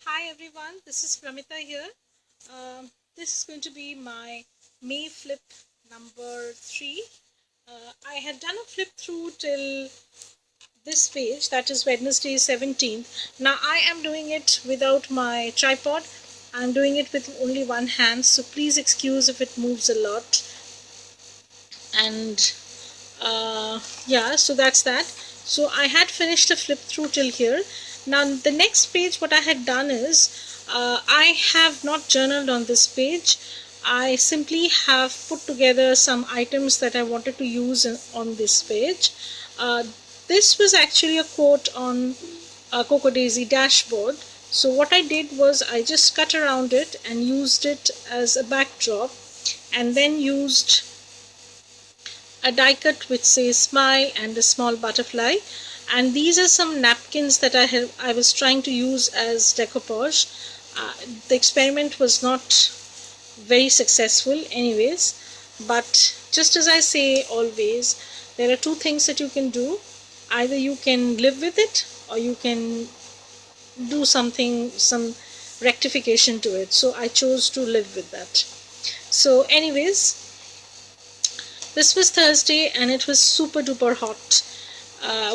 Hi everyone, this is Pramita here. This is going to be my May flip number 3. I had done a flip through till this page, that is Wednesday 17th. Now I am doing it without my tripod. I'm doing it with only one hand, so please excuse if it moves a lot. And yeah, so that's that. So I had finished the flip through till here. Now the next page, what I had done is I have not journaled on this page. I simply have put together some items that I wanted to use on this page. This was actually a quote on a Cocoa Daisy dashboard. So what I did was I just cut around it and used it as a backdrop, and then used a die cut which says smile and a small butterfly, and these are some napkins that I was trying to use as decoupage. The experiment was not very successful anyways, but just as I say always, there are two things that you can do. Either you can live with it, or you can do some rectification to it. So I chose to live with that. So anyways, this was Thursday and it was super duper hot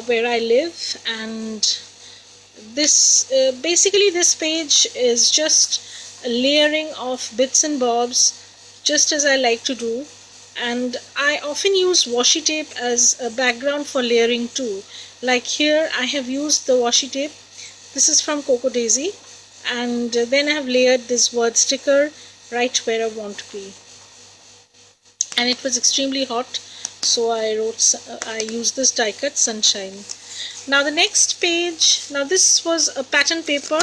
where I live, and this basically this page is just a layering of bits and bobs, just as I like to do. And I often use washi tape as a background for layering too. Like here I have used the washi tape. This is from Cocoa Daisy, and then I have layered this word sticker right where I want to be. And it was extremely hot, so I used this die cut sunshine. Now the next page, now this was a pattern paper.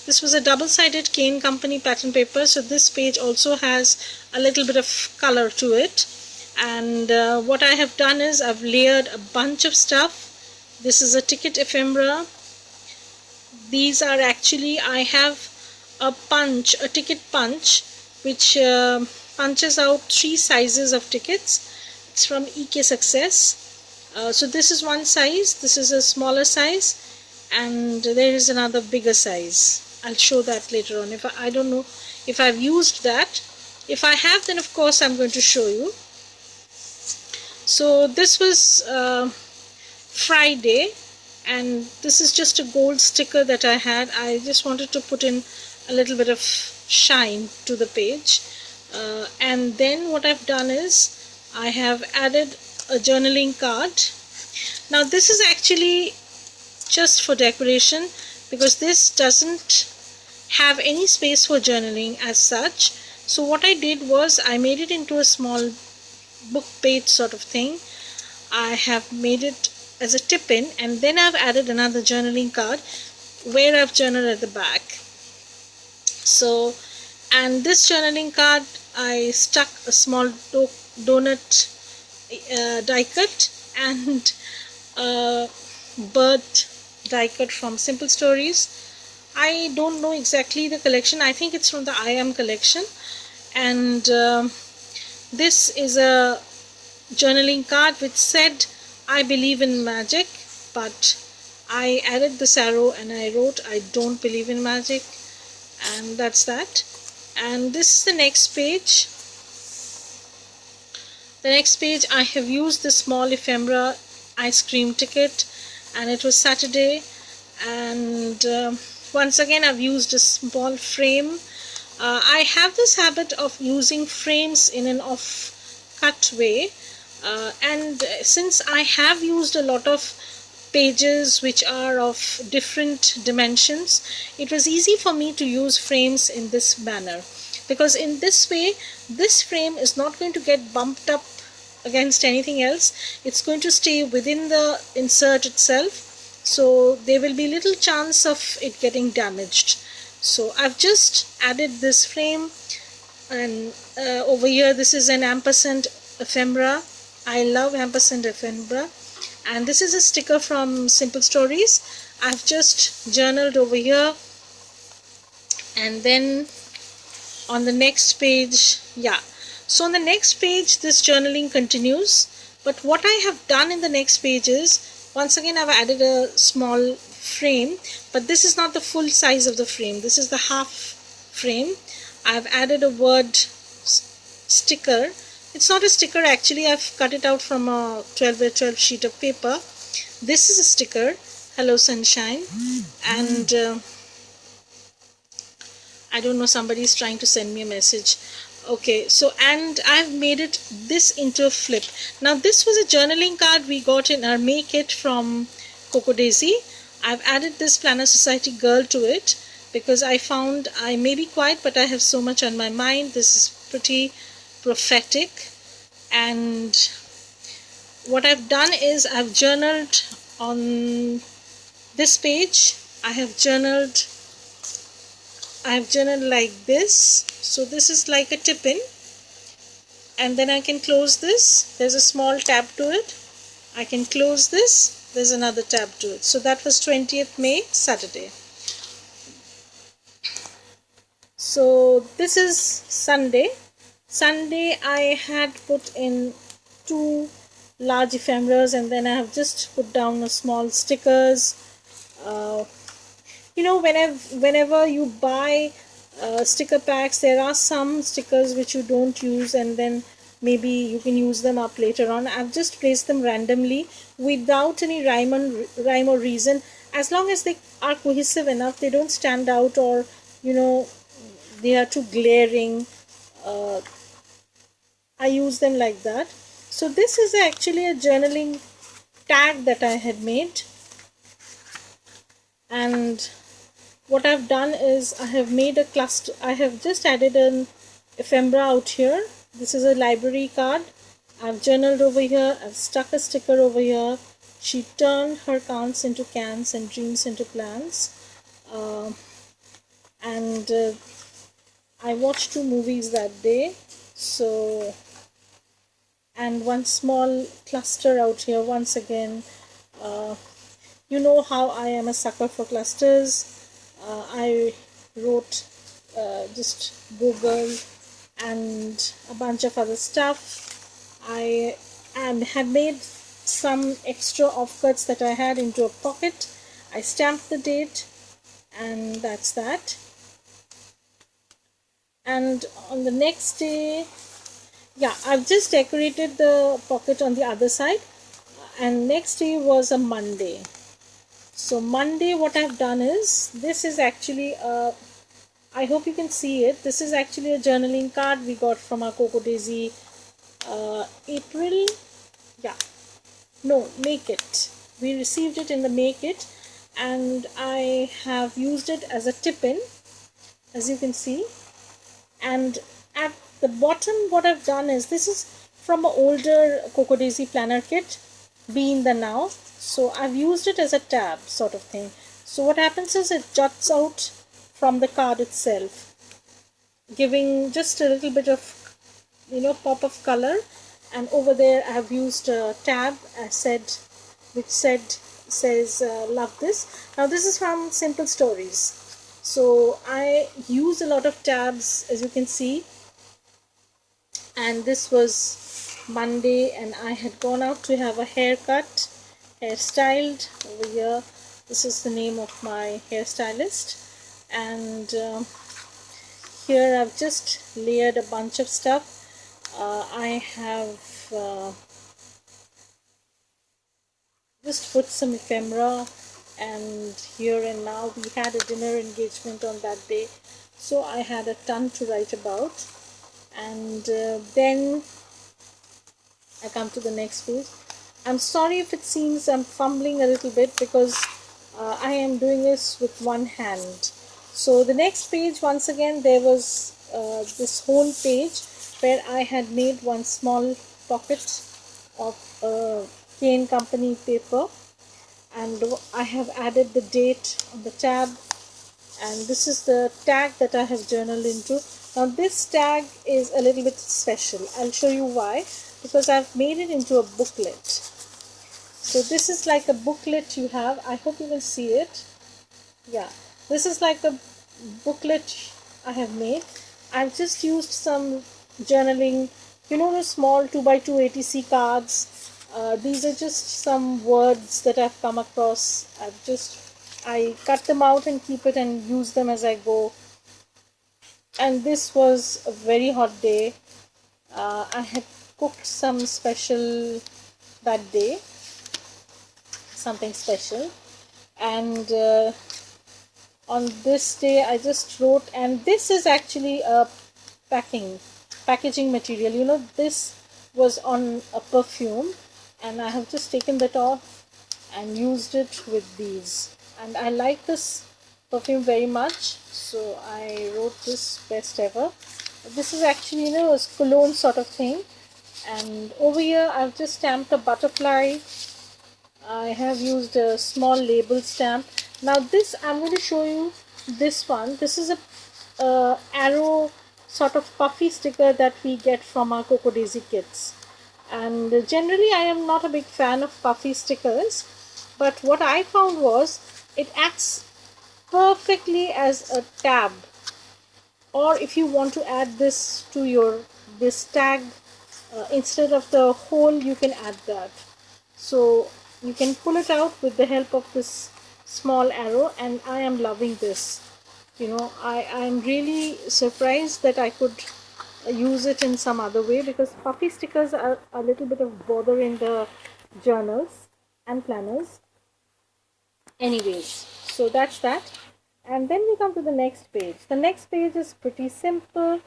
This was a double-sided Cane Company pattern paper, so this page also has a little bit of color to it. And what I have done is I've layered a bunch of stuff. This is a ticket ephemera. These are actually, I have a ticket punch, which punches out 3 sizes of tickets. It's from EK Success. So this is one size, this is a smaller size, and there is another bigger size. I'll show that later on. I don't know if I've used that. If I have, then of course I'm going to show you. So this was Friday, and this is just a gold sticker that I had. I just wanted to put in a little bit of shine to the page. And then what I've done is I have added a journaling card. Now this is actually just for decoration, because this doesn't have any space for journaling as such. So what I did was I made it into a small book page sort of thing. I have made it as a tip-in, and then I've added another journaling card where I've journaled at the back. So, and this journaling card, I stuck a small donut die cut and a bird die cut from Simple Stories. I don't know exactly the collection. I think it's from the I Am collection. And this is a journaling card which said, I believe in magic, but I added this arrow and I wrote, I don't believe in magic, and that's that. And this is the next page. The next page, I have used the small ephemera ice cream ticket, and it was Saturday, and once again I've used a small frame. I have this habit of using frames in an off-cut way, and since I have used a lot of pages which are of different dimensions, it was easy for me to use frames in this manner, because in this way this frame is not going to get bumped up against anything else. It's going to stay within the insert itself, so there will be little chance of it getting damaged. So I've just added this frame, and over here this is an ampersand ephemera. I love ampersand ephemera, and this is a sticker from Simple Stories. I've just journaled over here, and then on the next page, yeah, so on the next page this journaling continues. But what I have done in the next page is, once again I've added a small frame, but this is not the full size of the frame. This is the half frame. I've added a word sticker. It's not a sticker actually. I've cut it out from a 12 by 12 sheet of paper. This is a sticker, hello sunshine, and I don't know, somebody is trying to send me a message. Okay, so and I've made it this into a flip. Now this was a journaling card we got in our May kit from Coco Daisy. I've added this Planner Society girl to it because I found I may be quiet, but I have so much on my mind. This is pretty prophetic, and what I've done is I've journaled on this page. I have journaled like this. So this is like a tip-in, and then I can close this. There's a small tab to it. I can close this. There's another tab to it. So that was 20th May, Saturday. So this is Sunday. Sunday I had put in 2 large ephemeras, and then I have just put down a small stickers. You know, whenever you buy sticker packs, there are some stickers which you don't use, and then maybe you can use them up later on. I've just placed them randomly without any rhyme or reason. As long as they are cohesive enough, they don't stand out, or you know, they are too glaring. I use them like that. So this is actually a journaling tag that I had made, and what I've done is I have made a cluster. I have just added an ephemera out here. This is a library card. I've journaled over here. I've stuck a sticker over here. She turned her counts into cans and dreams into plans. And I watched 2 movies that day. So, and one small cluster out here once again. You know how I am a sucker for clusters. I wrote just Google and a bunch of other stuff. I have made some extra offcuts that I had into a pocket. I stamped the date, and that's that. And on the next day, yeah, I've just decorated the pocket on the other side, and next day was a Monday. So Monday, what I've done is, this is actually a, I hope you can see it, this is actually a journaling card we got from our Coco Daisy April, yeah, no, May kit. We received it in the May kit, and I have used it as a tip-in, as you can see. And at the bottom, what I've done is, this is from an older Coco Daisy planner kit, Be in the Now. So I've used it as a tab sort of thing. So what happens is, it juts out from the card itself, giving just a little bit of, you know, pop of color. And over there I have used a tab, which says love this. Now this is from Simple Stories. So I use a lot of tabs, as you can see. And this was Monday, and I had gone out to have a haircut, hairstyled over here. This is the name of my hairstylist, and here I've just layered a bunch of stuff. I have just put some ephemera, and here and now we had a dinner engagement on that day, so I had a ton to write about. And then I come to the next page. I'm sorry if it seems I'm fumbling a little bit, because I am doing this with one hand. So the next page, once again, there was this whole page where I had made one small pocket of Cane Company paper, and I have added the date on the tab, and this is the tag that I have journaled into. Now this tag is a little bit special. I'll show you why. Because I've made it into a booklet. So this is like a booklet you have. I hope you can see it. Yeah, this is like a booklet I have made. I've just used some journaling, you know, the small 2x2 ATC cards. These are just some words that I've come across. I've just I cut them out and keep it and use them as I go. And this was a very hot day. I had cooked some special that day, something special, and on this day I just wrote, and this is actually a packaging material. This was on a perfume, and I have just taken that off and used it with these, and I like this perfume very much, so I wrote this best ever. This is actually a cologne sort of thing, and over here I've just stamped a butterfly. I have used a small label stamp. Now this I'm going to show you this one. This is a arrow sort of puffy sticker that we get from our Coco Daisy kits. And generally I am not a big fan of puffy stickers, but what I found was it acts perfectly as a tab, or if you want to add this to your this tag, instead of the hole you can add that. So you can pull it out with the help of this small arrow, and I am loving this. I'm really surprised that I could use it in some other way, because puffy stickers are a little bit of bother in the journals and planners. Anyways, so that's that. And then we come to the next page. The next page is pretty simple.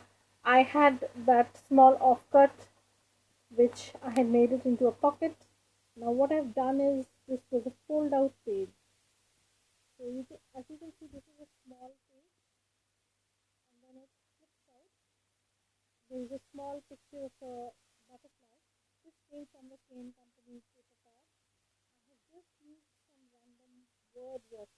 I had that small offcut which I had made it into a pocket. Now what I've done is, this was a fold out page. So as you can see, this is a small page, and then it flips out. There is a small picture of a butterfly. This came from the same company's paper card. I have just used some random word wash